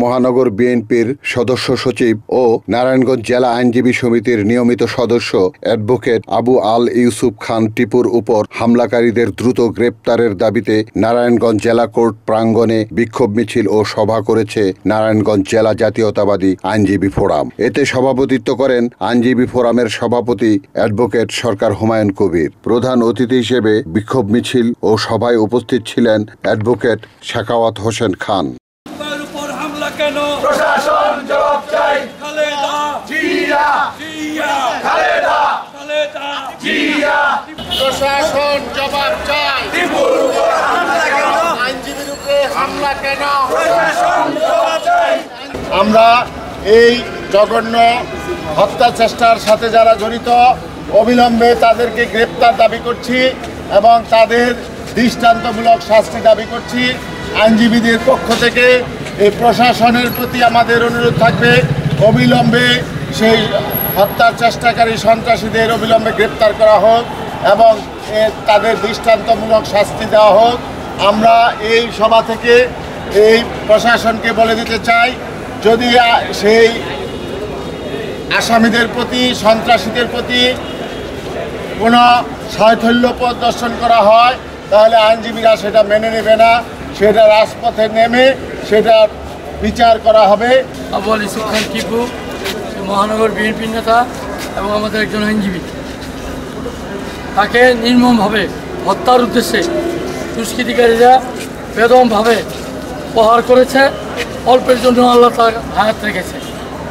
মহানগর বিএনপির সদস্য সচিব ও নারায়ণগঞ্জ জেলা আইনজীবী সমিতির নিয়মিত সদস্য অ্যাডভোকেট আবু আল ইউসুফ খান টিপুর উপর হামলাকারীদের দ্রুত গ্রেপ্তারের দাবিতে নারায়ণগঞ্জ জেলা কোর্ট প্রাঙ্গণে বিক্ষোভ মিছিল ও সভা করেছে নারায়ণগঞ্জ জেলা জাতীয়তাবাদী আইনজীবী ফোরাম। এতে সভাপতিত্ব করেন আইনজীবী ফোরামের সভাপতি অ্যাডভোকেট সরকার হুমায়ুন কবির। প্রধান অতিথি হিসেবে বিক্ষোভ মিছিল ও সভায় উপস্থিত ছিলেন অ্যাডভোকেট সাখাওয়াত হোসেন খান। আমরা এই জঘন্য হত্যা চেষ্টার সাথে যারা জড়িত অবিলম্বে তাদেরকে গ্রেপ্তার দাবি করছি এবং তাদের দৃষ্টান্তমূলক শাস্তি দাবি করছি। আইনজীবীদের পক্ষ থেকে এই প্রশাসনের প্রতি আমাদের অনুরোধ থাকবে অবিলম্বে সেই হত্যার চেষ্টাকারী সন্ত্রাসীদের অবিলম্বে গ্রেপ্তার করা হোক এবং তাদের দৃষ্টান্তমূলক শাস্তি দেওয়া হোক। আমরা এই সভা থেকে এই প্রশাসনকে বলে দিতে চাই, যদি সেই আসামিদের প্রতি সন্ত্রাসীদের প্রতি কোনো শৈথল্য প্রদর্শন করা হয় তাহলে আইনজীবীরা সেটা মেনে নেবে না, সেটা রাজপথে নেমে সেটা বিচার করা হবে। আবু আল ইউসুফ খান টিপু মহানগর বিএনপির নেতা এবং আমাদের একজন আইনজীবী, তাকে নির্মমভাবে হত্যার উদ্দেশ্যে দুষ্কৃতিকারীরা বেদমভাবে প্রহার করেছে। অল্পের জন্য আল্লাহ তার হায়াত রেখেছে।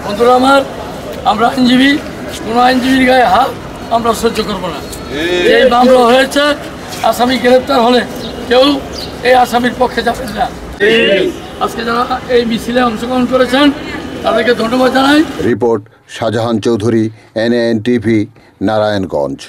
বন্ধুরা আমার, আমরা আইনজীবী, কোনো আইনজীবীর গায়ে হাত আমরা সহ্য করব না। এই মামলা হয়েছে, আসামি গ্রেপ্তার হলে কেউ এই আসামির পক্ষে যাবেন না। আজকে যারা এই মিছিলে অংশগ্রহণ করেছেন তাদেরকে ধন্যবাদ জানাই। Report Shahjahan Chowdhury, NAN TV, Narayanganj.